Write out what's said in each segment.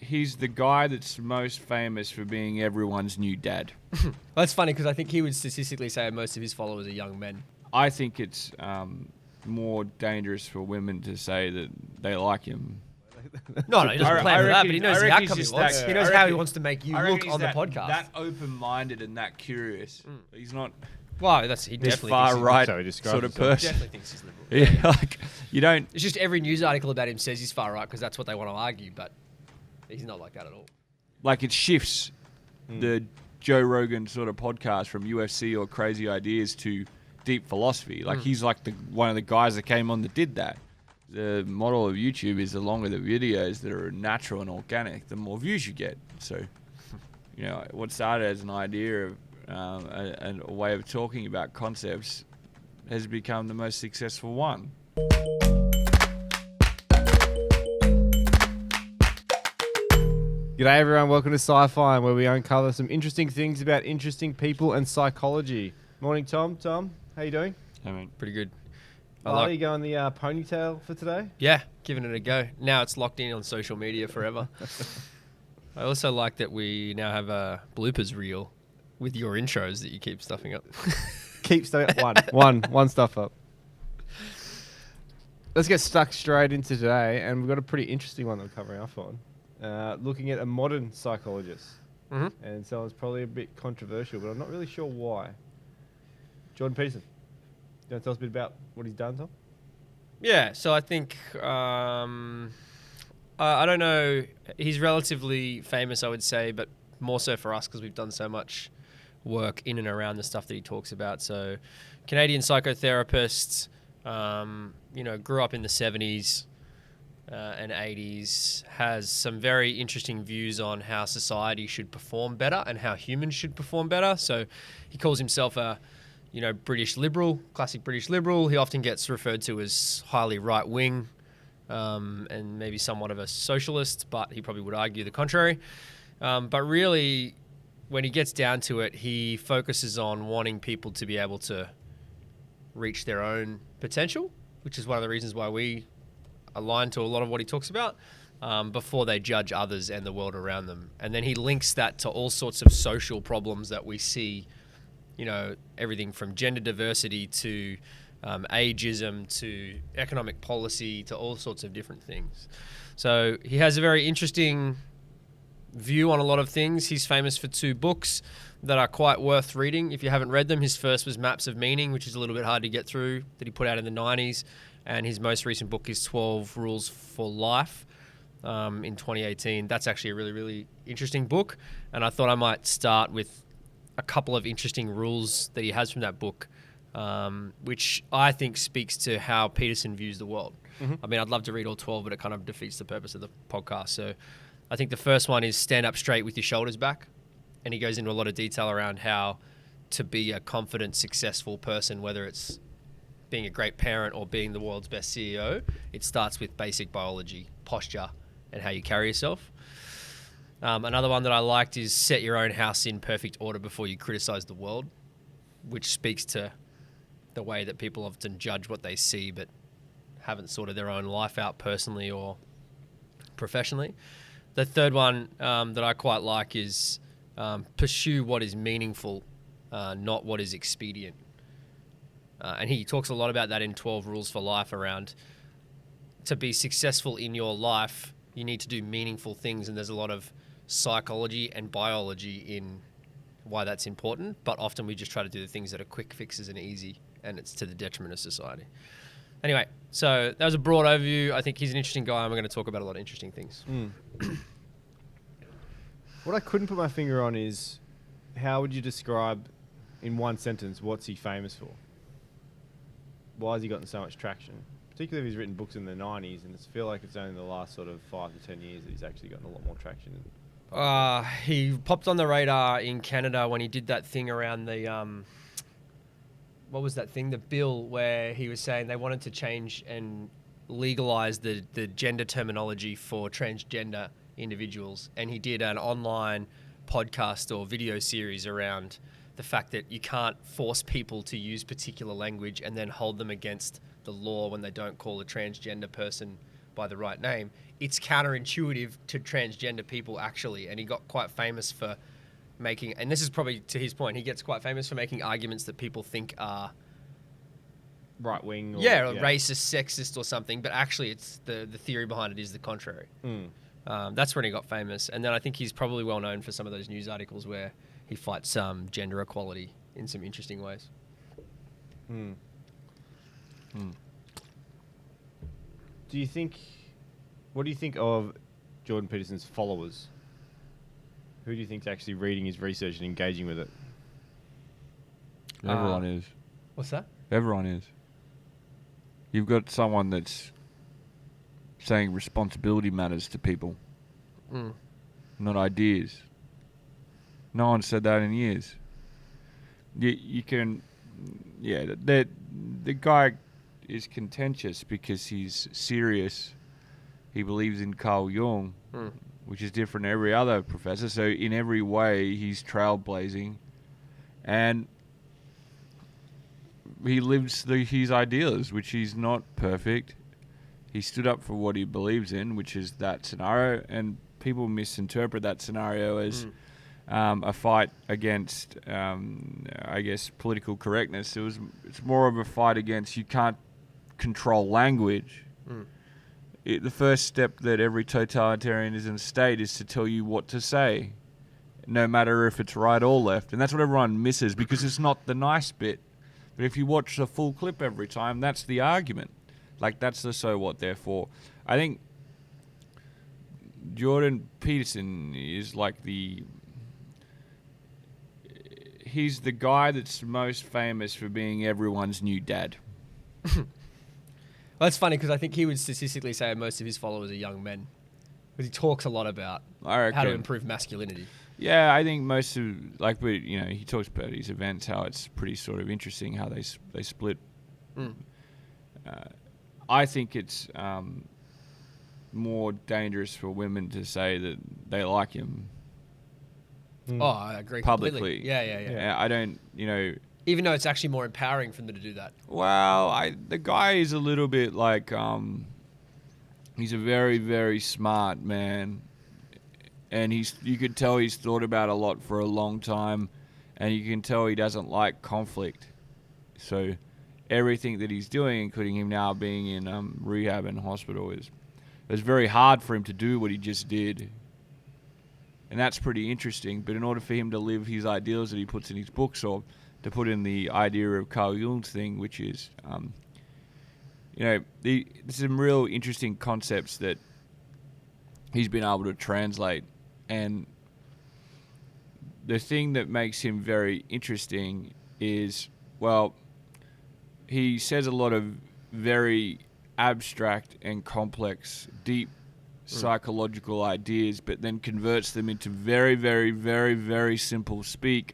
He's the guy that's most famous for being everyone's new dad. That's funny because I think he would statistically say most of his followers are young men. I think it's more dangerous for women to say that they like him. No, he doesn't plan for that, but he knows the outcome he wants. He knows how he wants to make you look on the podcast. That open-minded and that curious. He's not. Well, he definitely far right sort of person. Definitely thinks he's liberal. Yeah, like you don't. It's just every news article about him says he's far right because that's what they want to argue, but he's not like that at all. Like it shifts the Joe Rogan sort of podcast from UFC or crazy ideas to deep philosophy. Like he's like one of the guys that came on that did that. The model of YouTube is the longer the videos that are natural and organic, the more views you get. So, what started as an idea of a way of talking about concepts has become the most successful one. G'day everyone, welcome to Sci-Fi, where we uncover some interesting things about interesting people and psychology. Morning, Tom. Tom, how you doing? I mean, Pretty good. Are you going the ponytail for today? Yeah, giving it a go. Now it's locked in on social media forever. I also like that we now have a bloopers reel with your intros that you keep stuffing up. Keep stuff up. One stuff up. Let's get stuck straight into today, and we've got a pretty interesting one that we're covering off on. Looking at a modern psychologist. And so it's probably a bit controversial, but I'm not really sure why. Jordan Peterson. You want to tell us a bit about what he's done, Tom? Yeah, so I think, I don't know, he's relatively famous, I would say, but more so for us because we've done so much work in and around the stuff that he talks about. So Canadian psychotherapist, grew up in the 70s and 80s, has some very interesting views on how society should perform better and how humans should perform better. So he calls himself a British liberal, classic British liberal. He often gets referred to as highly right-wing and maybe somewhat of a socialist, but he probably would argue the contrary. But really, when he gets down to it, he focuses on wanting people to be able to reach their own potential, which is one of the reasons why we align to a lot of what he talks about, before they judge others and the world around them. And then he links that to all sorts of social problems that we see, everything from gender diversity to ageism to economic policy to all sorts of different things. So he has a very interesting view on a lot of things. He's famous for 2 books that are quite worth reading if you haven't read them. His first was Maps of Meaning, which is a little bit hard to get through, that he put out in the 90s. And his most recent book is 12 Rules for Life in 2018. That's actually a really, really interesting book. And I thought I might start with a couple of interesting rules that he has from that book, which I think speaks to how Peterson views the world. I mean, I'd love to read all 12, but it kind of defeats the purpose of the podcast. So I think the first one is stand up straight with your shoulders back. And he goes into a lot of detail around how to be a confident, successful person, whether it's being a great parent or being the world's best CEO. It starts with basic biology, posture, and how you carry yourself. Another one that I liked is set your own house in perfect order before you criticize the world, which speaks to the way that people often judge what they see but haven't sorted their own life out personally or professionally. The third one that I quite like is pursue what is meaningful, not what is expedient. And he talks a lot about that in 12 Rules for Life around to be successful in your life, you need to do meaningful things, and there's a lot of psychology and biology in why that's important, but often we just try to do the things that are quick fixes and easy, and it's to the detriment of society. Anyway, so that was a broad overview. I think he's an interesting guy, and we're going to talk about a lot of interesting things. What I couldn't put my finger on is, how would you describe in one sentence what's he famous for? Why has he gotten so much traction? Particularly if he's written books in the 90s, and I feel like it's only the last sort of 5 to 10 years that he's actually gotten a lot more traction. He popped on the radar in Canada when he did that thing around the, what was that thing? The bill where he was saying they wanted to change and legalize the gender terminology for transgender individuals. And he did an online podcast or video series around the fact that you can't force people to use particular language and then hold them against the law when they don't call a transgender person by the right name, it's counterintuitive to transgender people actually. And he got quite famous for making, and this is probably to his point, he gets quite famous for making arguments that people think are right wing. Or, racist, sexist, or something. But actually, it's the theory behind it is the contrary. That's when he got famous. And then I think he's probably well known for some of those news articles where he fights gender equality in some interesting ways. What do you think of Jordan Peterson's followers? Who do you think's actually reading his research and engaging with it? Everyone is. What's that? Everyone is. You've got someone that's saying responsibility matters to people, not ideas. No one said that in years. You can, the guy is contentious because he's serious. He believes in Carl Jung, which is different to every other professor. So in every way, he's trailblazing, and he lives his ideals, which he's not perfect. He stood up for what he believes in, which is that scenario, and people misinterpret that scenario as a fight against, I guess, political correctness. It's more of a fight against you can't control language. The first step that every totalitarianism state is to tell you what to say, no matter if it's right or left. And that's what everyone misses because it's not the nice bit. But if you watch the full clip every time, that's the argument. Like, that's the so what, therefore. I think Jordan Peterson is like he's the guy that's most famous for being everyone's new dad. Well, that's funny because I think he would statistically say most of his followers are young men. Because he talks a lot about how to improve masculinity. Yeah, I think most of, he talks about his events, how it's pretty sort of interesting how they split. I think it's more dangerous for women to say that they like him. Oh, I agree publicly. Completely. Yeah. I don't, even though it's actually more empowering for them to do that. Well, the guy is a little bit like, he's a very, very smart man. And you could tell he's thought about a lot for a long time. And you can tell he doesn't like conflict. So everything that he's doing, including him now being in rehab and hospital, it's very hard for him to do what he just did. And that's pretty interesting. But in order for him to live his ideals that he puts in his books, or to put in the idea of Carl Jung's thing, which is, there's some real interesting concepts that he's been able to translate. And the thing that makes him very interesting is, he says a lot of very abstract and complex, deep psychological ideas, but then converts them into very, very, very, very simple speak,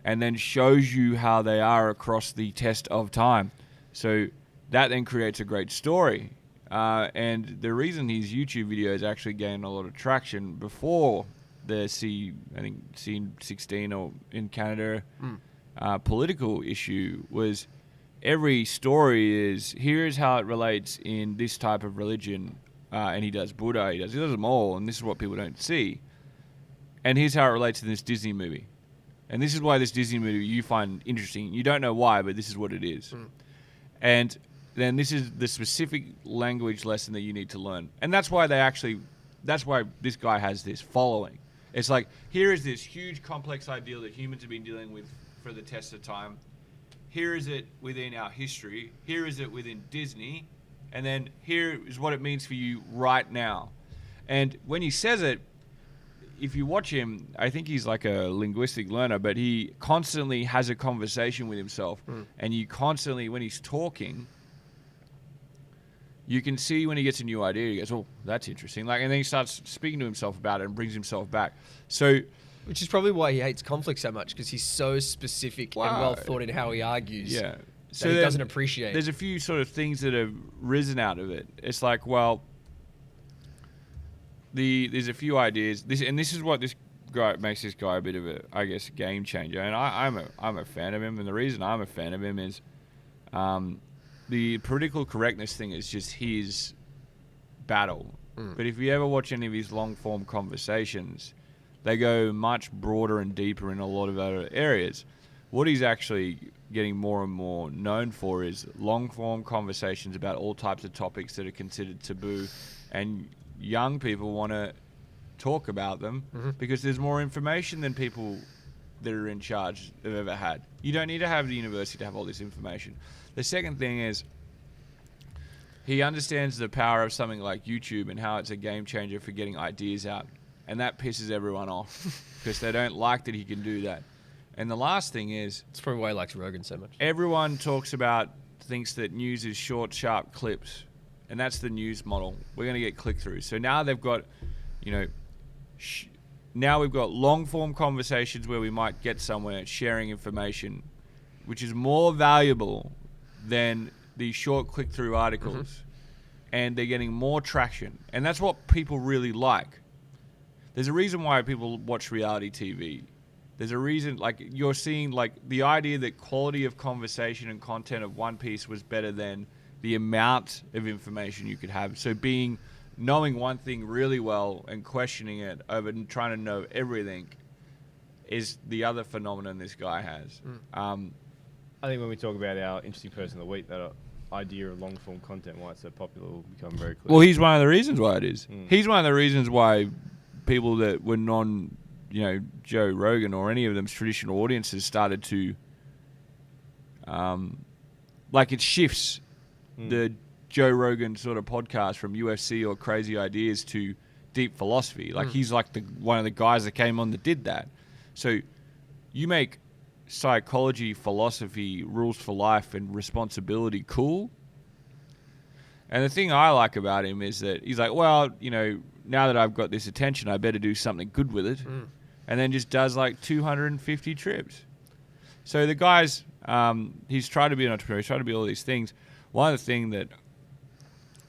and then shows you how they are across the test of time. So that then creates a great story. And the reason his YouTube videos actually gained a lot of traction before the C16 or in Canada political issue was every story is, here's how it relates in this type of religion. And he does Buddha, he does them all, and this is what people don't see. And here's how it relates to this Disney movie. And this is why this Disney movie you find interesting. You don't know why, but this is what it is. And then this is the specific language lesson that you need to learn. And that's why that's why this guy has this following. It's like, here is this huge complex ideal that humans have been dealing with for the test of time. Here is it within our history. Here is it within Disney. And then here is what it means for you right now. And when he says it, if you watch him, I think he's like a linguistic learner, but he constantly has a conversation with himself. And you constantly, when he's talking, you can see when he gets a new idea, he goes, oh, that's interesting. And then he starts speaking to himself about it and brings himself back. So, which is probably why he hates conflict so much, because he's so specific and well thought in how he argues. Yeah. So he doesn't appreciate. There's a few sort of things that have risen out of it. It's like, there's a few ideas. This is what this guy makes this guy a bit of a, I guess, game changer. And I'm a fan of him. And the reason I'm a fan of him is, the political correctness thing is just his battle. But if you ever watch any of his long-form conversations, they go much broader and deeper in a lot of other areas. What he's actually getting more and more known for is long-form conversations about all types of topics that are considered taboo, and young people want to talk about them because there's more information than people that are in charge have ever had. You don't need to have the university to have all this information. The second thing is he understands the power of something like YouTube and how it's a game changer for getting ideas out. And that pisses everyone off because they don't like that he can do that. And the last thing is... That's probably why he likes Rogan so much. Everyone thinks that news is short, sharp clips. And that's the news model. We're going to get click-throughs. So now they've got, now we've got long-form conversations where we might get somewhere sharing information, which is more valuable than these short click-through articles. And they're getting more traction. And that's what people really like. There's a reason why people watch reality TV. There's a reason, like, you're seeing, like, the idea that quality of conversation and content of one piece was better than the amount of information you could have. So knowing one thing really well and questioning it over and trying to know everything is the other phenomenon this guy has. I think when we talk about our interesting person of the week, that idea of long-form content, why it's so popular, will become very clear. Well, he's one of the reasons why it is. He's one of the reasons why people that were Joe Rogan or any of them's traditional audiences started to, it shifts the Joe Rogan sort of podcast from UFC or crazy ideas to deep philosophy. Like he's like one of the guys that came on that did that. So you make psychology, philosophy, rules for life, and responsibility cool. And the thing I like about him is that he's like, well, now that I've got this attention, I better do something good with it. And then just does like 250 trips. So the guy's, he's tried to be an entrepreneur, he's tried to be all these things. One of the things that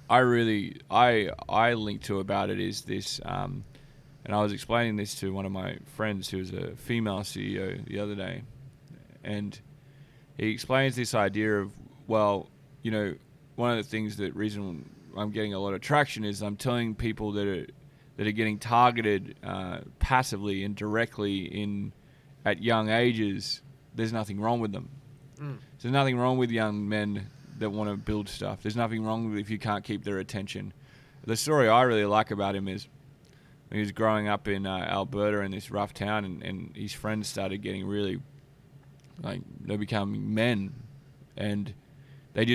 I link to about it is this, and I was explaining this to one of my friends who was a female CEO the other day, and he explains this idea of, well, one of the things that reason I'm getting a lot of traction is I'm telling people that are getting targeted passively and directly at young ages, there's nothing wrong with them. There's nothing wrong with young men that want to build stuff. There's nothing wrong with if you can't keep their attention. The story I really like about him is he was growing up in Alberta in this rough town, and his friends started getting really, they become men, and they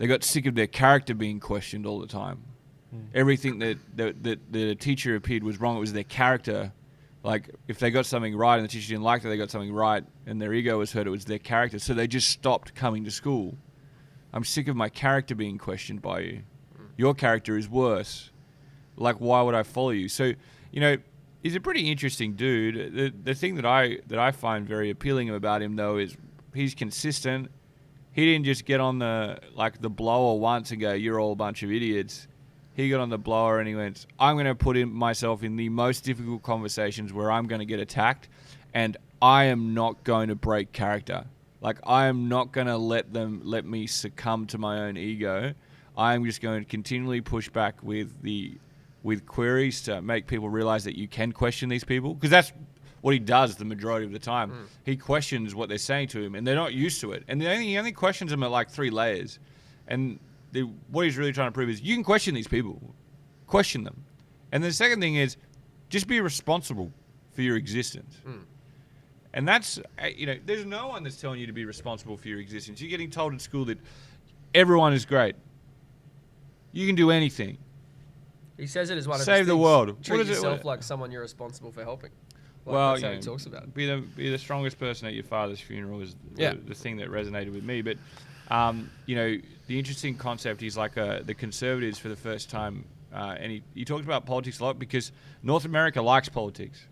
got sick of their character being questioned all the time. Everything that the teacher appeared was wrong. It was their character. Like, if they got something right and the teacher didn't like that they got something right and their ego was hurt, it was their character. So they just stopped coming to school. I'm sick of my character being questioned by you. Your character is worse. Like, why would I follow you? So, he's a pretty interesting dude. The thing that I find very appealing about him, though, is he's consistent. He didn't just get on the blower once and go, you're all a bunch of idiots. He got on the blower and he went, I'm going to put myself in the most difficult conversations where I'm going to get attacked, and I am not going to break character. Like, I am not going to let me succumb to my own ego. I'm just going to continually push back with queries to make people realize that you can question these people. Because that's what he does the majority of the time. He questions what they're saying to him, and they're not used to it. And he only questions them at like 3 layers. And what he's really trying to prove is you can question these people. Question them. And the second thing is just be responsible for your existence. And that's, there's no one that's telling you to be responsible for your existence. You're getting told in school that everyone is great. You can do anything. He says it as one of his Save the things. world. Treat yourself like someone you're responsible for helping. That's how he talks about it. Be the strongest person at your father's funeral is the thing that resonated with me. But, the interesting concept is like the conservatives for the first time, and he talked about politics a lot because North America likes politics.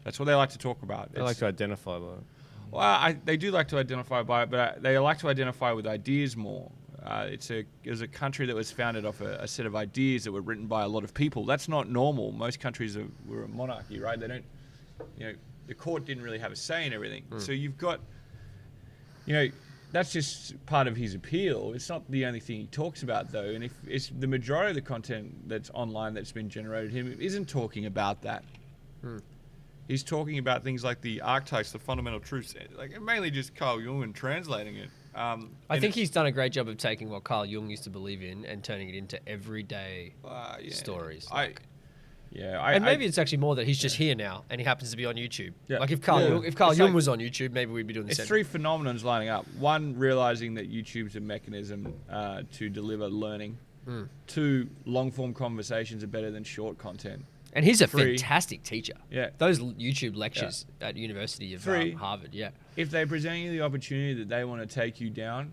That's what they like to talk about. They like to identify by it. Well, they do like to identify by it, but they like to identify with ideas more. It was a country that was founded off a set of ideas that were written by a lot of people. That's not normal. Most countries were a monarchy, right? They don't, the court didn't really have a say in everything. So you've got, that's just part of his appeal. It's not the only thing he talks about, though. And if it's the majority of the content that's online that's been generated, him isn't talking about that. He's talking about things like the archetypes, the fundamental truths, like mainly just Carl Jung and translating it. I think he's done a great job of taking what Carl Jung used to believe in and turning it into everyday stories. And maybe it's actually more that he's just here now and he happens to be on YouTube. Yeah. Like if Carl Jung was on YouTube, maybe we'd be doing the same. It's three phenomenons lining up. One, realizing that YouTube's a mechanism to deliver learning. 2, long-form conversations are better than short content. And he's a fantastic teacher. Yeah. Those YouTube lectures at University of Harvard, If they present you the opportunity that they want to take you down,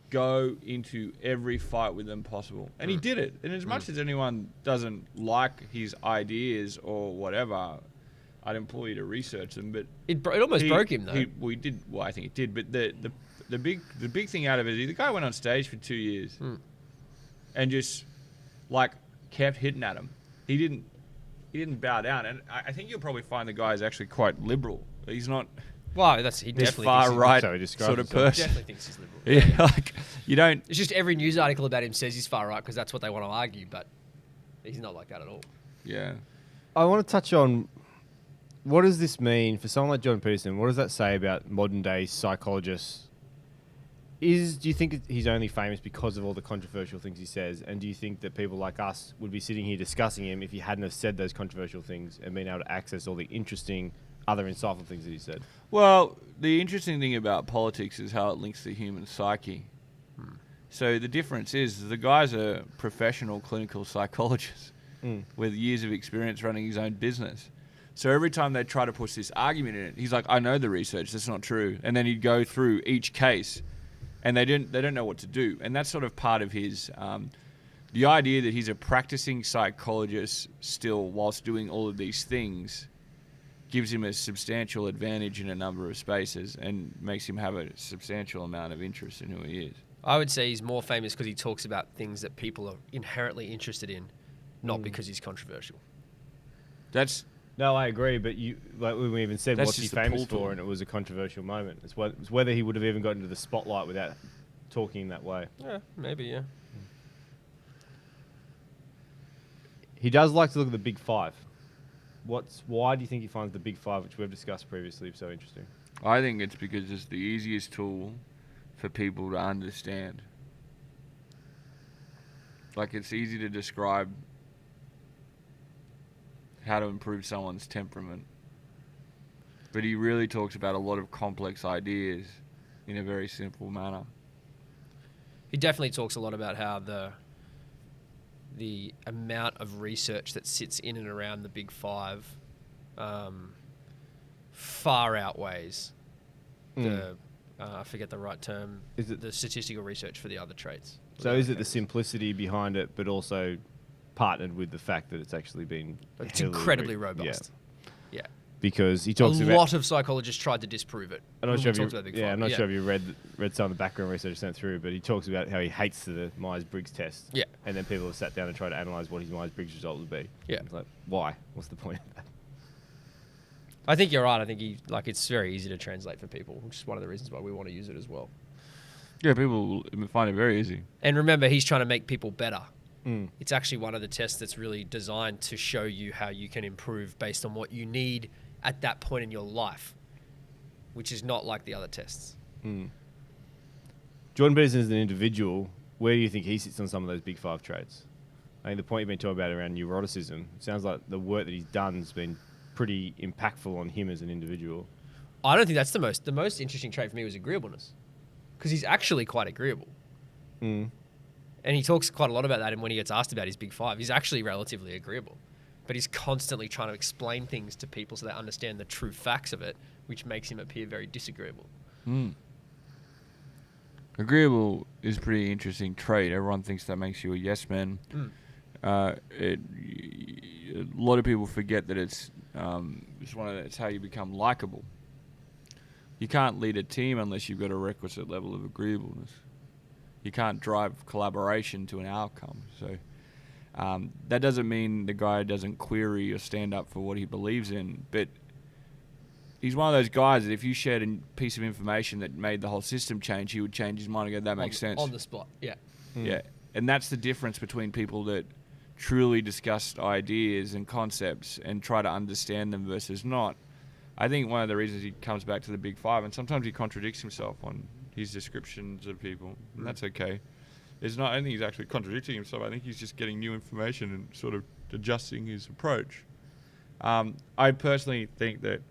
go into every fight with them possible. And he did it. And as much as anyone doesn't like his ideas or whatever, I'd implore you to research them. But it almost broke him, though. I think it did. But the big thing out of it is the guy went on stage for 2 years and just like kept hitting at him. He didn't bow down. And I think you'll probably find the guy is actually quite liberal. He's not... Well, he definitely far right sort of person. Definitely thinks he's liberal. Yeah, like you don't. It's just every news article about him says he's far right because that's what they want to argue, but he's not like that at all. Yeah. I want to touch on what does this mean for someone like Jordan Peterson? What does that say about modern day psychologists? Do you think he's only famous because of all the controversial things he says? And do you think that people like us would be sitting here discussing him if he hadn't have said those controversial things and been able to access all the interesting, other insightful things that he said? Well, the interesting thing about politics is how it links the human psyche. So the difference is the guy's a professional clinical psychologist with years of experience running his own business. So every time they try to push this argument in it, he's like, I know the research, that's not true. And then he'd go through each case and they don't know what to do. And that's sort of part of his, the idea that he's a practicing psychologist still whilst doing all of these things gives him a substantial advantage in a number of spaces and makes him have a substantial amount of interest in who he is. I would say he's more famous because he talks about things that people are inherently interested in, not because he's controversial. No, I agree, but we even said what's he famous for, and it was a controversial moment. It's whether he would have even gotten into the spotlight without talking in that way. Yeah, maybe, yeah. He does like to look at the big five. Why do you think he finds the big five, which we've discussed previously, so interesting? I think it's because it's the easiest tool for people to understand. Like, it's easy to describe how to improve someone's temperament. But he really talks about a lot of complex ideas in a very simple manner. He definitely talks a lot about how the amount of research that sits in and around the big five far outweighs the, I forget the right term, the statistical research for the other traits. So is it the simplicity behind it, but also partnered with the fact that it's actually been... It's incredibly robust. Yeah. Because he talks about... A lot of psychologists tried to disprove it. I'm not sure if you read some of the background research sent through, but he talks about how he hates the Myers-Briggs test. Yeah. And then people have sat down and tried to analyse what his Myers-Briggs result would be. Yeah. It's like, why? What's the point of that? I think you're right. I think it's very easy to translate for people, which is one of the reasons why we want to use it as well. Yeah, people find it very easy. And remember, he's trying to make people better. It's actually one of the tests that's really designed to show you how you can improve based on what you need at that point in your life, which is not like the other tests. Jordan Peterson is an individual. Where do you think he sits on some of those big five traits? I think the point you've been talking about around neuroticism, it sounds like the work that he's done has been pretty impactful on him as an individual. I don't think that's the most interesting trait for me was agreeableness, because he's actually quite agreeable. And he talks quite a lot about that, and when he gets asked about his big five, he's actually relatively agreeable. But he's constantly trying to explain things to people so they understand the true facts of it, which makes him appear very disagreeable. Agreeable is a pretty interesting trait. Everyone thinks that makes you a yes man. A lot of people forget that it's how you become likable. You can't lead a team unless you've got a requisite level of agreeableness. You can't drive collaboration to an outcome. So that doesn't mean the guy doesn't query or stand up for what he believes in, but he's one of those guys that if you shared a piece of information that made the whole system change, he would change his mind and go, that makes sense. On the spot, yeah. Yeah. And that's the difference between people that truly discuss ideas and concepts and try to understand them versus not. I think one of the reasons he comes back to the big five, and sometimes he contradicts himself on his descriptions of people, and that's okay. I don't think he's actually contradicting himself. I think he's just getting new information and sort of adjusting his approach. I personally think that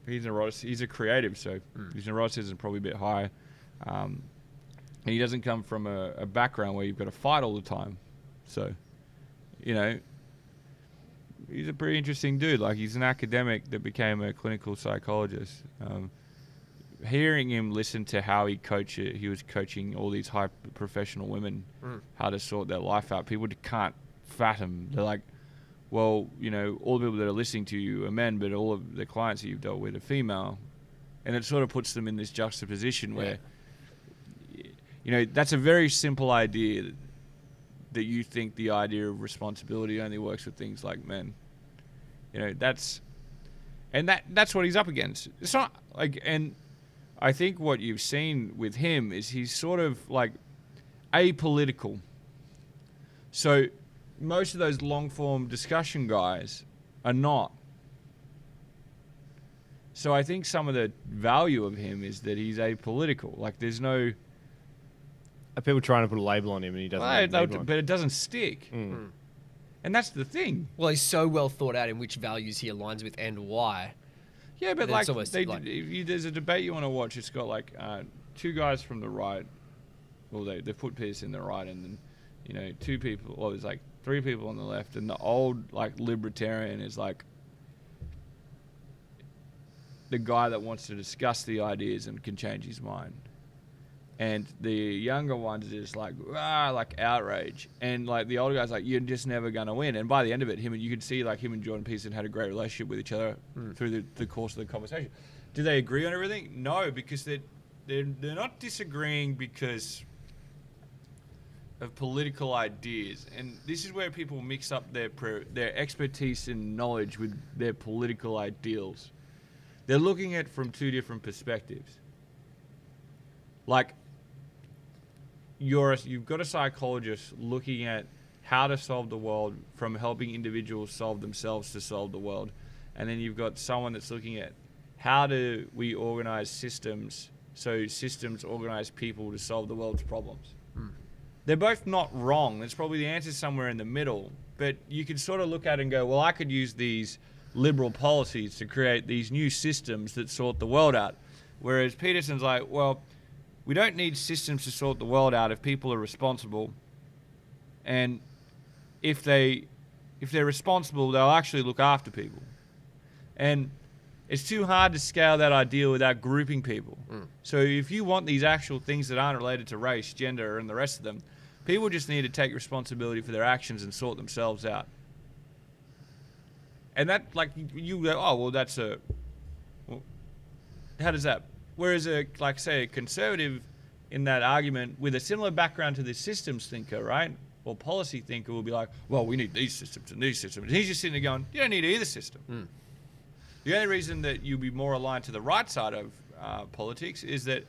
he's a creative, so his neuroticism is probably a bit high. And he doesn't come from a background where you've got to fight all the time. So, you know, he's a pretty interesting dude. Like, he's an academic that became a clinical psychologist. Hearing him listen to how he was coaching all these high professional women how to sort their life out. People can't fathom. They're like, well, you know, all the people that are listening to you are men, but all of the clients that you've dealt with are female. And it sort of puts them in this juxtaposition where, you know, that's a very simple idea that you think the idea of responsibility only works with things like men. You know, that's what he's up against. It's not like, and I think what you've seen with him is he's sort of like apolitical. So most of those long-form discussion guys are not. So I think some of the value of him is that he's apolitical. Like, there's no... Are people trying to put a label on him and he doesn't but it doesn't stick. And that's the thing. Well, he's so well thought out in which values he aligns with and why. Yeah, but like, there's a debate you want to watch. It's got like two guys from the right. Well, they put Pearson in the right, and then, you know, two people. Well, there's like three people on the left, and the old like libertarian is like the guy that wants to discuss the ideas and can change his mind. And the younger ones are just like outrage. And like the older guy's like, you're just never going to win. And by the end of it, you could see like him and Jordan Peterson had a great relationship with each other through the course of the conversation. Do they agree on everything? No, because they're not disagreeing because of political ideas. And this is where people mix up their expertise and knowledge with their political ideals. They're looking at it from two different perspectives. Like, you've got a psychologist looking at how to solve the world from helping individuals solve themselves to solve the world. And then you've got someone that's looking at how do we organize systems so systems organize people to solve the world's problems. They're both not wrong. There's probably the answer somewhere in the middle. But you can sort of look at it and go, well, I could use these liberal policies to create these new systems that sort the world out. Whereas Peterson's like, well, we don't need systems to sort the world out if people are responsible. And if they're responsible, they'll actually look after people. And it's too hard to scale that ideal without grouping people. So if you want these actual things that aren't related to race, gender, and the rest of them, people just need to take responsibility for their actions and sort themselves out. And that, like, you go, oh, well, that's well, how does that? Whereas, say, a conservative in that argument with a similar background to the systems thinker, right, or policy thinker will be like, well, we need these systems and these systems. And he's just sitting there going, you don't need either system. The only reason that you'll be more aligned to the right side of politics is that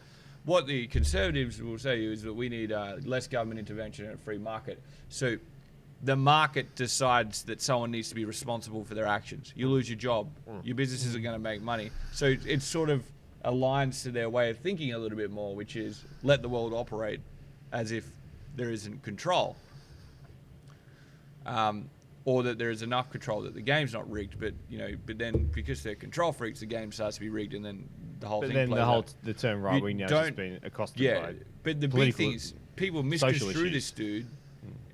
what the conservatives will say is that we need less government intervention and a free market. So the market decides that someone needs to be responsible for their actions. You lose your job. Your business isn't going to make money. So it's sort of aligns to their way of thinking a little bit more, which is let the world operate as if there isn't control, or that there is enough control that the game's not rigged. But then because they're control freaks, the game starts to be rigged, and then the whole thing. But then the term right wing now has just been accosted by. But the big thing is people misconstrue this dude,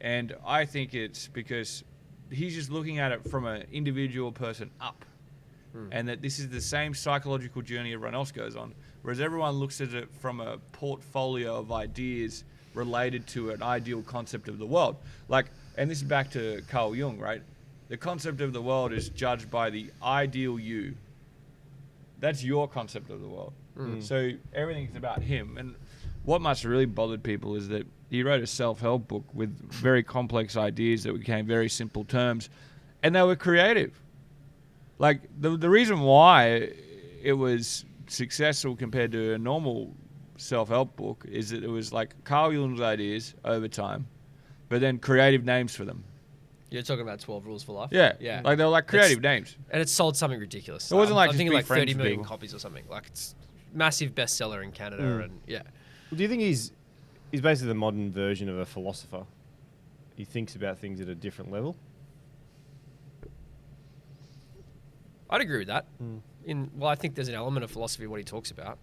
and I think it's because he's just looking at it from an individual person up. And that this is the same psychological journey everyone else goes on, whereas everyone looks at it from a portfolio of ideas related to an ideal concept of the world. Like, and this is back to Carl Jung, right? The concept of the world is judged by the ideal you. That's your concept of the world. So everything's about him. And what must have really bothered people is that he wrote a self-help book with very complex ideas that became very simple terms, and they were creative. Like, the reason why it was successful compared to a normal self-help book is that it was like Carl Jung's ideas over time, but then creative names for them. You're talking about 12 Rules for Life? Yeah. Yeah. Like they were like creative names. And it sold something ridiculous. It wasn't like I'm just thinking be like friends 30 with million people. copies or something. Like it's massive bestseller in Canada and yeah. Do you think he's basically the modern version of a philosopher? He thinks about things at a different level? I'd agree with that. Well, I think there's an element of philosophy what he talks about.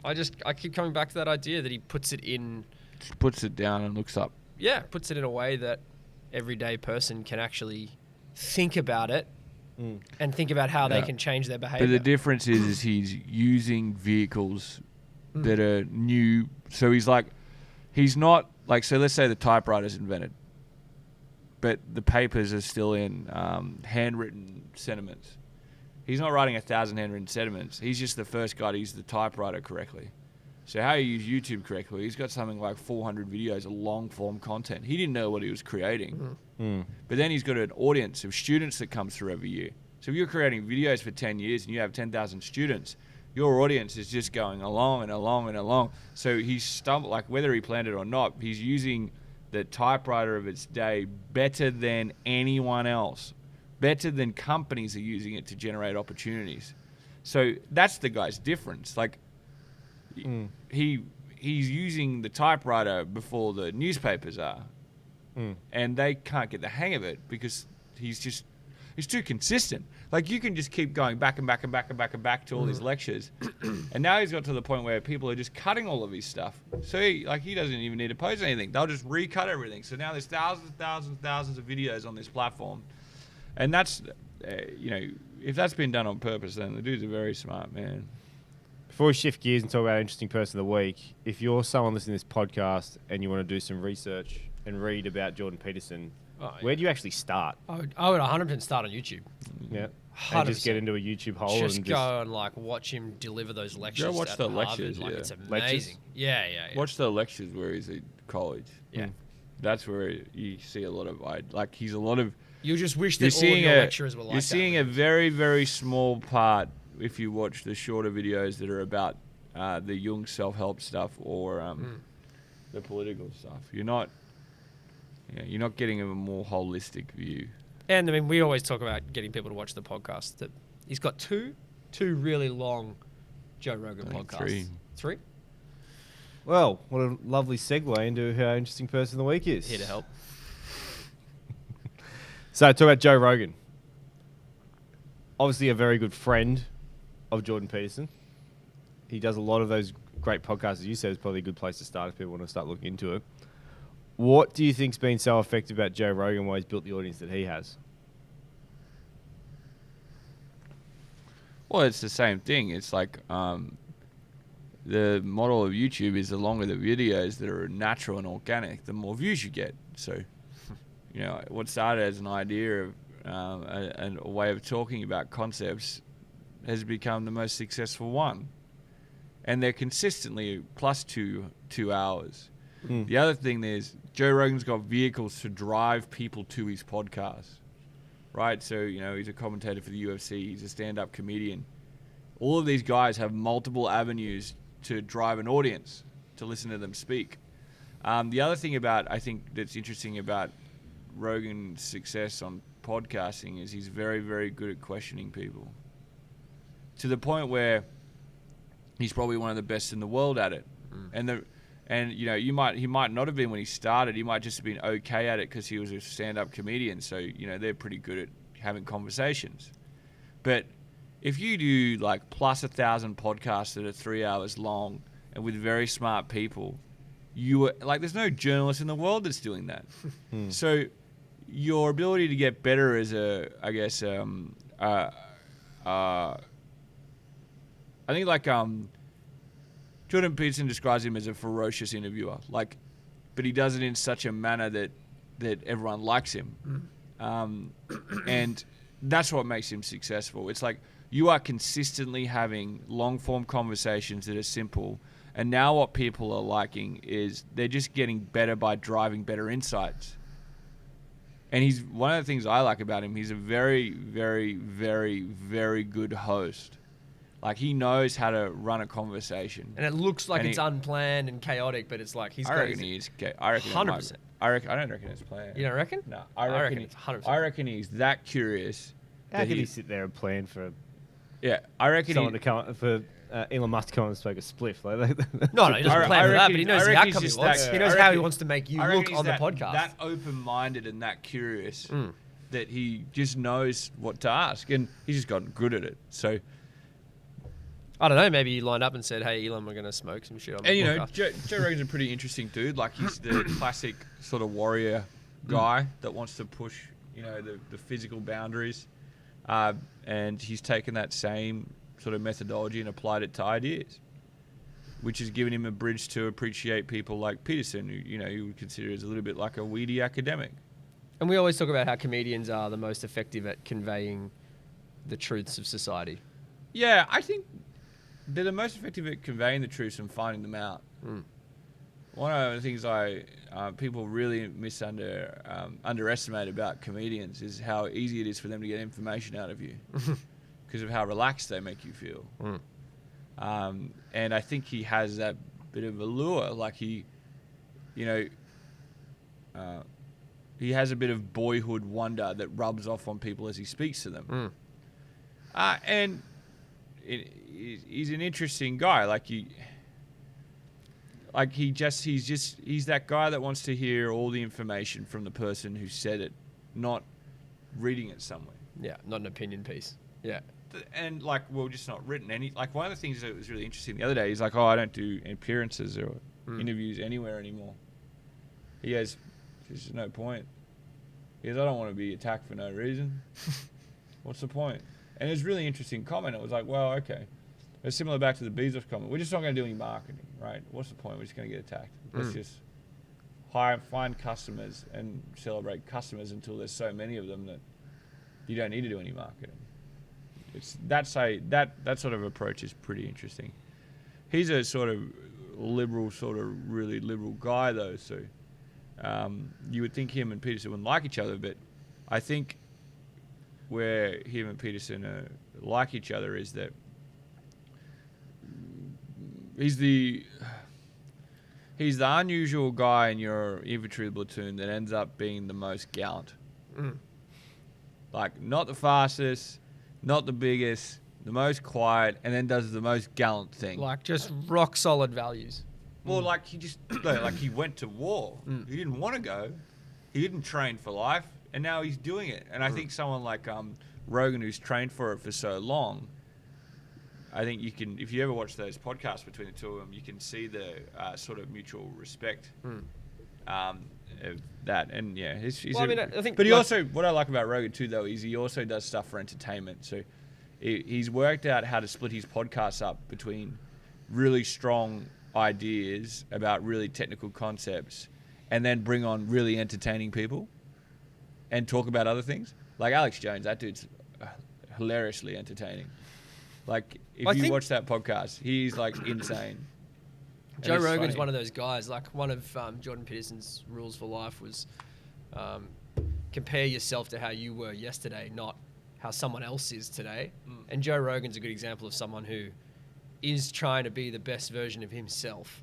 I keep coming back to that idea that he puts it in... Just puts it down and looks up. Yeah, puts it in a way that everyday person can actually think about it and think about how they can change their behavior. But the difference is he's using vehicles that are new. So he's not like, so let's say the typewriter's invented, but the papers are still in handwritten sentiments. He's not writing 1,000 handwritten sentiments. He's just the first guy to use the typewriter correctly. So how you use YouTube correctly, he's got something like 400 videos of long-form content. He didn't know what he was creating. But then he's got an audience of students that comes through every year. So if you're creating videos for 10 years and you have 10,000 students, your audience is just going along and along and along. So he's stumbled, like whether he planned it or not, he's using the typewriter of its day better than anyone else. Better than companies are using it to generate opportunities. So that's the guy's difference. Like, he's using the typewriter before the newspapers are, and they can't get the hang of it because he's too consistent. Like you can just keep going back and back and back and back and back to all these lectures, and now he's got to the point where people are just cutting all of his stuff. So he doesn't even need to post anything; they'll just recut everything. So now there's thousands of videos on this platform, and that's if that's been done on purpose, then the dude's a very smart man. Before we shift gears and talk about Interesting Person of the Week, if you're someone listening to this podcast and you want to do some research and read about Jordan Peterson, where do you actually start? I would 100% start on YouTube. Yeah. 100%. And just get into a YouTube hole just go and like watch him deliver those lectures. Go watch at the Harvard. lectures, Like, yeah. it's amazing. Lectures? Yeah. Watch the lectures where he's at college. Yeah. That's where you see a lot of he's a lot of. You just wish You're that all of seeing your lecturers were like that. You're seeing a very, very small part if you watch the shorter videos that are about the Jung self-help stuff or the political stuff. You're not getting a more holistic view. And I mean, we always talk about getting people to watch the podcast. That he's got two really long Joe Rogan podcasts. Three? Well, what a lovely segue into who our Interesting Person of the Week is. Here to help. So, talk about Joe Rogan. Obviously a very good friend of Jordan Peterson. He does a lot of those great podcasts. As you said, it's probably a good place to start if people want to start looking into it. What do you think's been so effective about Joe Rogan, why he's built the audience that he has? Well, it's the same thing. It's like the model of YouTube is the longer the videos that are natural and organic, the more views you get. So, what started as an idea of a way of talking about concepts has become the most successful one. And they're consistently plus 2 hours. The other thing is Joe Rogan's got vehicles to drive people to his podcast, right? So, he's a commentator for the UFC. He's a stand-up comedian. All of these guys have multiple avenues to drive an audience to listen to them speak. The other thing I think that's interesting about Rogan's success on podcasting is he's very, very good at questioning people to the point where he's probably one of the best in the world at it. And he might not have been when he started. He might just have been okay at it because he was a stand-up comedian. So, they're pretty good at having conversations. But if you do like plus 1,000 podcasts that are 3 hours long and with very smart people, there's no journalist in the world that's doing that. So your ability to get better as I think Jordan Peterson describes him as a ferocious interviewer, but he does it in such a manner that everyone likes him, and that's what makes him successful. It's like you are consistently having long-form conversations that are simple, and now what people are liking is they're just getting better by driving better insights. And he's one of the things I like about him. He's a very, very, very, very good host. Like, he knows how to run a conversation. And it looks like And it's unplanned and chaotic, but it's like I reckon he is. I reckon 100%. I don't reckon it's planned. You don't reckon? No, I reckon it's 100%. I reckon he's that curious. How that could he sit there and plan for Yeah, I reckon someone to come for Elon Musk to come and smoke a spliff? Like, No, he doesn't plan for that, but he knows the reckon he's outcome he just wants. that- He knows I how he reckon- wants to make you I reckon look he's on the that- podcast. That open-minded and that curious Mm. that he just knows what to ask, and he's just gotten good at it. So, I don't know. Maybe he lined up and said, "Hey, Elon, we're going to smoke some shit on the and you know, podcast." Joe Rogan's a pretty interesting dude. Like, he's the classic sort of warrior guy that wants to push, you know, the physical boundaries, and he's taken that same sort of methodology and applied it to ideas, which has given him a bridge to appreciate people like Peterson, who, you know, you would consider as a little bit like a weedy academic. And we always talk about how comedians are the most effective at conveying the truths of society. Yeah, I think they're the most effective at conveying the truths and finding them out. Mm. One of the things people really underestimate about comedians is how easy it is for them to get information out of you because of how relaxed they make you feel. Mm. And I think he has that bit of allure. Like, he has a bit of boyhood wonder that rubs off on people as he speaks to them. Mm. And he's an interesting guy. He's that guy that wants to hear all the information from the person who said it, not reading it somewhere. Yeah, not an opinion piece. Yeah. And just not written. And one of the things that was really interesting the other day, he's like, "Oh, I don't do appearances or interviews anywhere anymore." He goes, "There's no point." He goes, "I don't want to be attacked for no reason. What's the point?" And it was a really interesting comment. It was like, well, okay. It's similar back to the Bezos comment. We're just not going to do any marketing, right? What's the point? We're just going to get attacked. Let's just find customers and celebrate customers until there's so many of them that you don't need to do any marketing. That sort of approach is pretty interesting. He's a sort of really liberal guy, though. So you would think him and Peterson wouldn't like each other, but I think where him and Peterson like each other is that he's the unusual guy in your infantry platoon that ends up being the most gallant. Like, not the fastest, not the biggest, the most quiet, and then does the most gallant thing. Like, just rock solid values. Well, like, he went to war. He didn't want to go. He didn't train for life, and now he's doing it. And I think someone like Rogan, who's trained for it for so long, I think you can, if you ever watch those podcasts between the two of them, you can see the sort of mutual respect of that. And yeah, I think. But he also, what I like about Rogan too, though, is he also does stuff for entertainment. So he's worked out how to split his podcasts up between really strong ideas about really technical concepts, and then bring on really entertaining people and talk about other things. Like Alex Jones, that dude's hilariously entertaining. Like, if you watch that podcast, he's like insane. Joe Rogan's one of those guys. Like, one of Jordan Peterson's rules for life was compare yourself to how you were yesterday, not how someone else is today. And Joe Rogan's a good example of someone who is trying to be the best version of himself,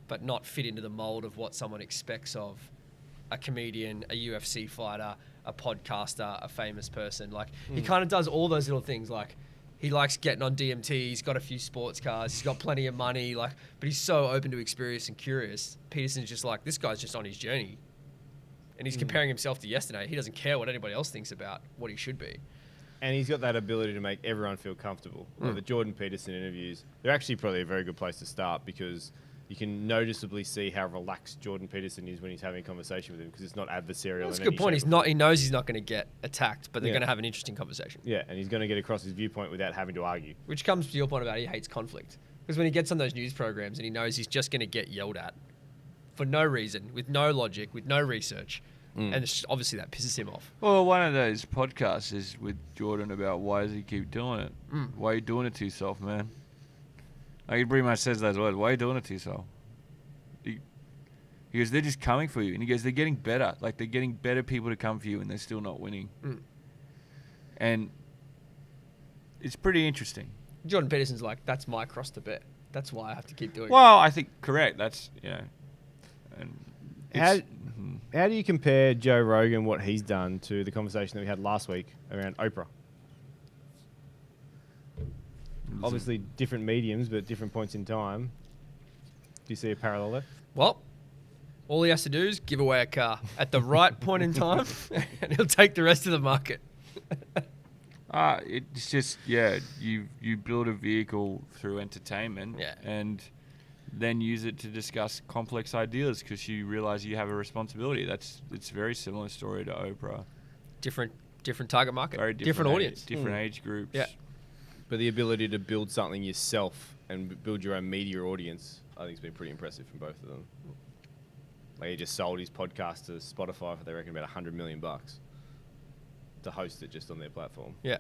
but not fit into the mold of what someone expects of a comedian, a UFC fighter, a podcaster, a famous person. Like, he kind of does all those little things. Like, he likes getting on DMT. He's got a few sports cars. He's got plenty of money. Like, but he's so open to experience and curious. Peterson's just like, this guy's just on his journey, and he's comparing himself to yesterday. He doesn't care what anybody else thinks about what he should be. And he's got that ability to make everyone feel comfortable. Like the Jordan Peterson interviews, they're actually probably a very good place to start, because you can noticeably see how relaxed Jordan Peterson is when he's having a conversation with him, because it's not adversarial. That's a good point. He knows he's not going to get attacked, but they're going to have an interesting conversation. Yeah, and he's going to get across his viewpoint without having to argue. Which comes to your point about he hates conflict. Because when he gets on those news programs and he knows he's just going to get yelled at for no reason, with no logic, with no research, and obviously that pisses him off. Well, one of those podcasts is with Jordan about why does he keep doing it? Why are you doing it to yourself, man? Like, he pretty much says those words. Why are you doing it to yourself? He goes, they're just coming for you. And he goes, they're getting better. Like, they're getting better people to come for you, and they're still not winning. And it's pretty interesting. Jordan Peterson's like, that's my cross to bear. That's why I have to keep doing it. Well, I think correct. That's and How do you compare Joe Rogan, what he's done, to the conversation that we had last week around Oprah? Obviously, different mediums, but different points in time. Do you see a parallel there? Well, all he has to do is give away a car at the right point in time, and he'll take the rest of the market. It's just you build a vehicle through entertainment, and then use it to discuss complex ideas because you realize you have a responsibility. It's a very similar story to Oprah. Different target market, Very different audience, different age groups. Yeah, but the ability to build something yourself and build your own media audience, I think, has been pretty impressive from both of them. Like, he just sold his podcast to Spotify for, they reckon, about $100 million to host it just on their platform. Yeah.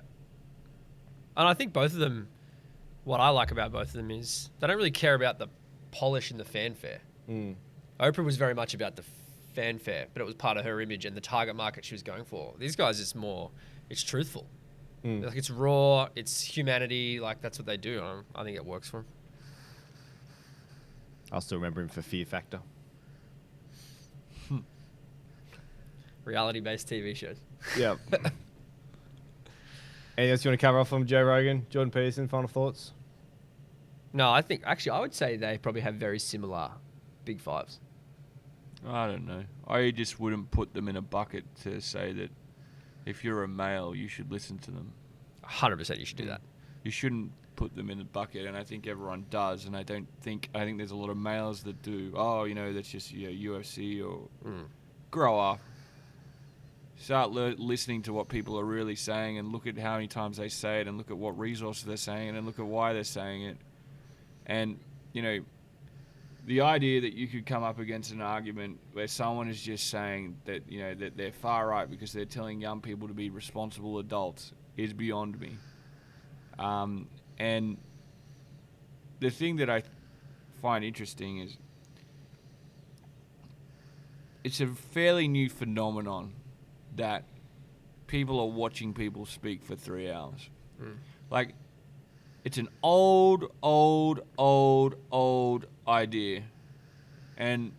And I think both of them, what I like about both of them is they don't really care about the polish and the fanfare. Oprah was very much about the fanfare, but it was part of her image and the target market she was going for. These guys, it's truthful. Like, it's raw, it's humanity, like that's what they do. I think it works for them. I'll still remember him for Fear Factor. Reality-based TV shows. Yep. Anything else you want to cover off from Joe Rogan, Jordan Peterson? Final thoughts? No, I would say they probably have very similar big fives. I don't know. I just wouldn't put them in a bucket to say that if you're a male, you should listen to them. 100% you should do that. You shouldn't put them in a bucket, and I think everyone does, and I think there's a lot of males that do. Oh, that's just UFC or grow up. Start listening to what people are really saying and look at how many times they say it and look at what resources they're saying it and look at why they're saying it. And, the idea that you could come up against an argument where someone is just saying that, that they're far right because they're telling young people to be responsible adults is beyond me. And the thing that I find interesting is it's a fairly new phenomenon that people are watching people speak for 3 hours. Like, it's an old idea. And,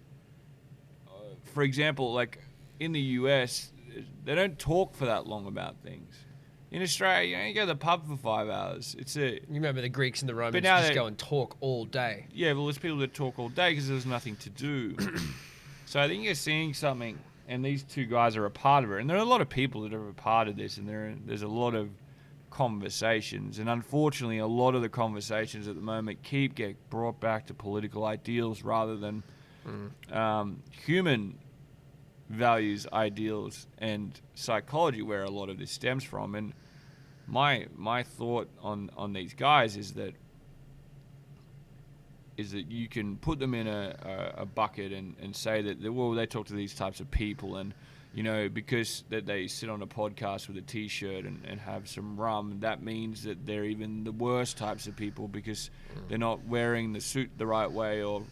for example, like, in the US, they don't talk for that long about things. In Australia, you go to the pub for 5 hours. You remember the Greeks and the Romans just go and talk all day. Yeah, well, there's people that talk all day because there's nothing to do. So I think you're seeing something, and these two guys are a part of it. And there are a lot of people that are a part of this, and there's a lot of conversations. And unfortunately, a lot of the conversations at the moment get brought back to political ideals rather than human values, ideals, and psychology, where a lot of this stems from. And my thought on these guys is that you can put them in a bucket and say that they talk to these types of people, and because that they sit on a podcast with a t-shirt and have some rum, that means that they're even the worst types of people because they're not wearing the suit the right way or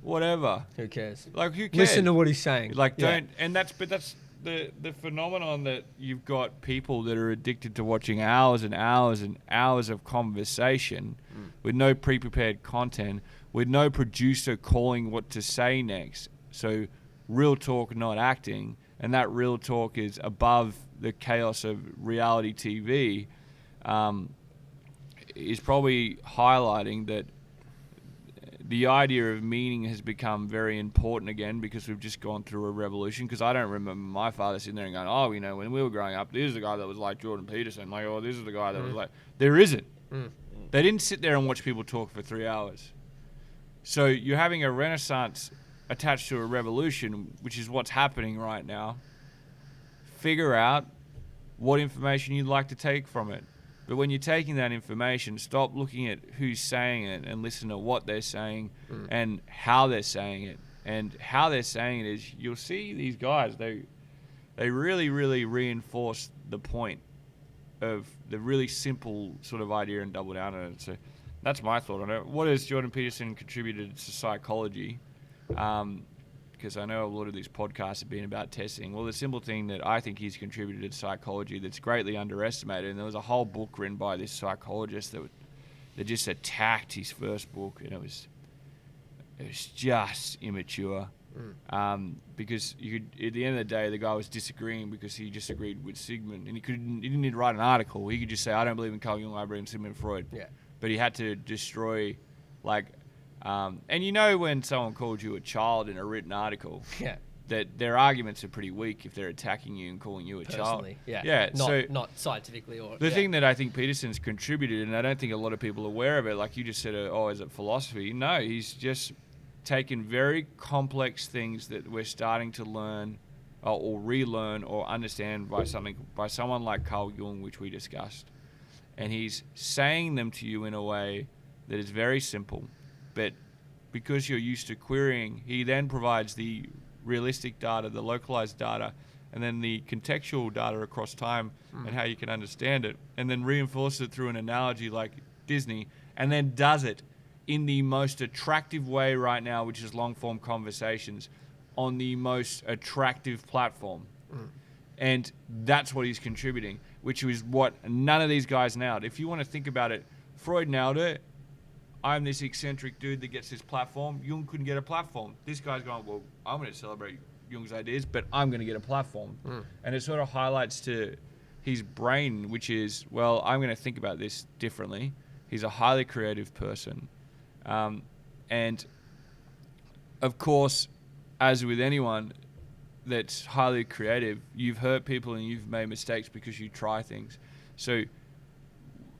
whatever. Who cares? Like, who cares? Listen to what he's saying. Like, that's the phenomenon that you've got people that are addicted to watching hours and hours and hours of conversation with no pre-prepared content, with no producer calling what to say next. So real talk, not acting, and that real talk is above the chaos of reality TV, is probably highlighting that the idea of meaning has become very important again because we've just gone through a revolution. Because I don't remember my father sitting there and going, oh, when we were growing up, this is the guy that was like Jordan Peterson. Like, oh, this is the guy that was like... There isn't. They didn't sit there and watch people talk for 3 hours. So you're having a renaissance attached to a revolution, which is what's happening right now. Figure out what information you'd like to take from it. But when you're taking that information, stop looking at who's saying it and listen to what they're saying and how they're saying it. And how they're saying it is, you'll see these guys, they really, really reinforce the point of the really simple sort of idea and double down on it. So that's my thought on it. What has Jordan Peterson contributed to psychology? Because I know a lot of these podcasts have been about testing. Well, the simple thing that I think he's contributed to psychology that's greatly underestimated, and there was a whole book written by this psychologist that that just attacked his first book, and it was just immature. Because you could, at the end of the day, the guy was disagreeing because he disagreed with Sigmund, and he didn't need to write an article. He could just say, I don't believe in Carl Jung, I believe in Sigmund Freud. Yeah. But he had to destroy, and when someone called you a child in a written article, that their arguments are pretty weak if they're attacking you and calling you a child. Yeah. So Not scientifically or... the thing that I think Peterson's contributed, and I don't think a lot of people are aware of it, like you just said, is it philosophy? No, he's just taken very complex things that we're starting to learn or relearn or understand by someone like Carl Jung, which we discussed. And he's saying them to you in a way that is very simple. But because you're used to querying, he then provides the realistic data, the localized data, and then the contextual data across time and how you can understand it, and then reinforces it through an analogy like Disney, and then does it in the most attractive way right now, which is long-form conversations on the most attractive platform. And that's what he's contributing, which is what none of these guys nailed. If you want to think about it, Freud nailed it. I'm this eccentric dude that gets this platform. Jung couldn't get a platform. This guy's going, well, I'm going to celebrate Jung's ideas, but I'm going to get a platform. And it sort of highlights to his brain, which is, well, I'm going to think about this differently. He's a highly creative person. And of course, as with anyone that's highly creative, you've hurt people and you've made mistakes because you try things. So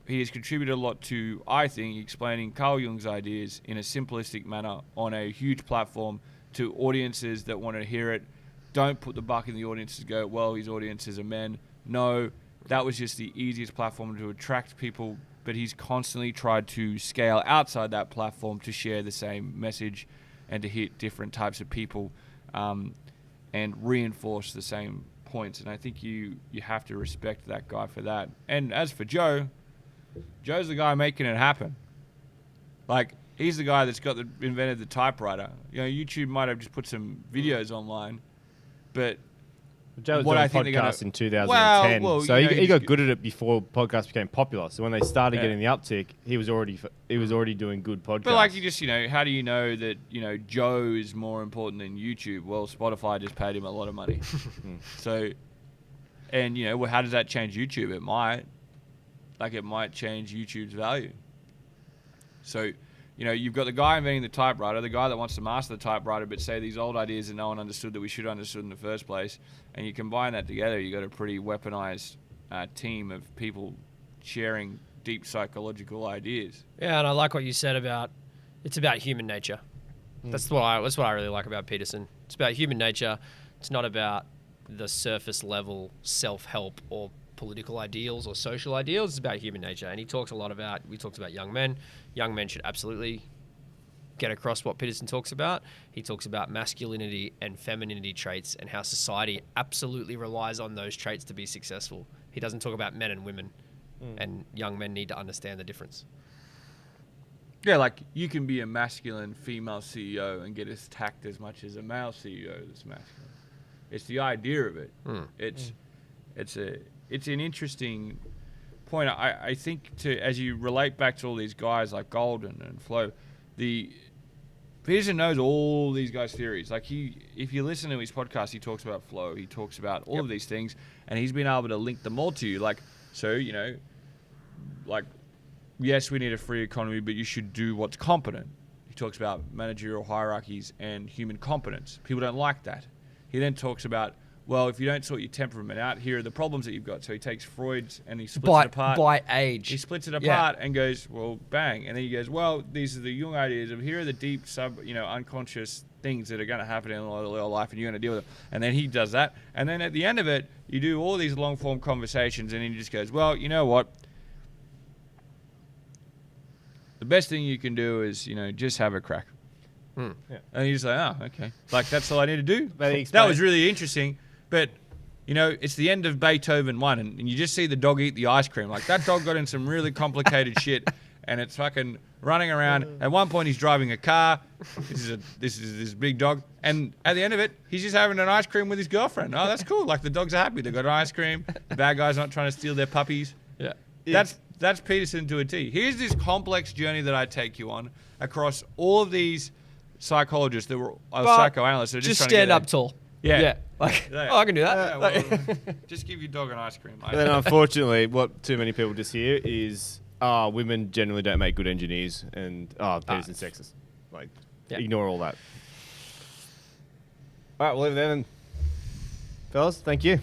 he has contributed a lot to, I think, explaining Carl Jung's ideas in a simplistic manner on a huge platform to audiences that want to hear it. Don't put the buck in the audience to go, well, his audiences are men. No, that was just the easiest platform to attract people, but he's constantly tried to scale outside that platform to share the same message and to hit different types of people and reinforce the same points. And I think you have to respect that guy for that. And as for Joe's the guy making it happen. Like, he's the guy that's invented the typewriter. YouTube might have just put some videos online, but Joe was doing podcasts in 2010, so he got good at it before podcasts became popular. So when they started getting the uptick, he was already doing good podcasts. But like, you just how do you know that Joe is more important than YouTube? Well, Spotify just paid him a lot of money. So, and how does that change YouTube? It might. Like, it might change YouTube's value. So, you've got the guy inventing the typewriter, the guy that wants to master the typewriter, but say these old ideas that no one understood that we should have understood in the first place, and you combine that together, you got a pretty weaponized team of people sharing deep psychological ideas. Yeah, and I like what you said about it's about human nature. That's what I really like about Peterson. It's about human nature. It's not about the surface level self-help or political ideals or social ideals. It's about human nature. And we talked about young men. Young men should absolutely get across what Peterson talks about. He talks about masculinity and femininity traits and how society absolutely relies on those traits to be successful. He doesn't talk about men and women, and young men need to understand the difference. Yeah, like, you can be a masculine female CEO and get attacked as much as a male CEO that's masculine. It's the idea of it. It's an interesting point. I think as you relate back to all these guys like Golden and Flo, Peterson knows all these guys' theories. Like, if you listen to his podcast, he talks about flow, he talks about all of these things, and he's been able to link them all to you. Like, so, yes, we need a free economy, but you should do what's competent. He talks about managerial hierarchies and human competence. People don't like that. He then talks about, well, if you don't sort your temperament out, here are the problems that you've got. So he takes Freud's and he splits it apart. By age. He splits it apart and goes, well, bang. And then he goes, well, these are the Jung ideas of here are the deep unconscious things that are going to happen in your life and you're going to deal with them. And then he does that. And then at the end of it, you do all these long form conversations and he just goes, well, you know what? The best thing you can do is, just have a crack. And you just like, oh, okay. Like, that's all I need to do. That was really interesting. But, it's the end of Beethoven 1, and you just see the dog eat the ice cream. Like, that dog got in some really complicated shit, and it's fucking running around. At one point, he's driving a car. This is this big dog. And at the end of it, he's just having an ice cream with his girlfriend. Oh, that's cool. Like, the dogs are happy. They got an ice cream. The bad guy's not trying to steal their puppies. Yeah. That's Peterson to a T. Here's this complex journey that I take you on across all of these psychologists that were psychoanalysts. That are Just trying to stand get up tall. Yeah. Yeah. Like, Yeah. oh, I can do that. Yeah, Like- well, just give your dog an ice cream. And then unfortunately, what too many people just hear is, women generally don't make good engineers, and Peterson's sexist. Like, ignore all that. All right, we'll leave it there then. Fellas, thank you.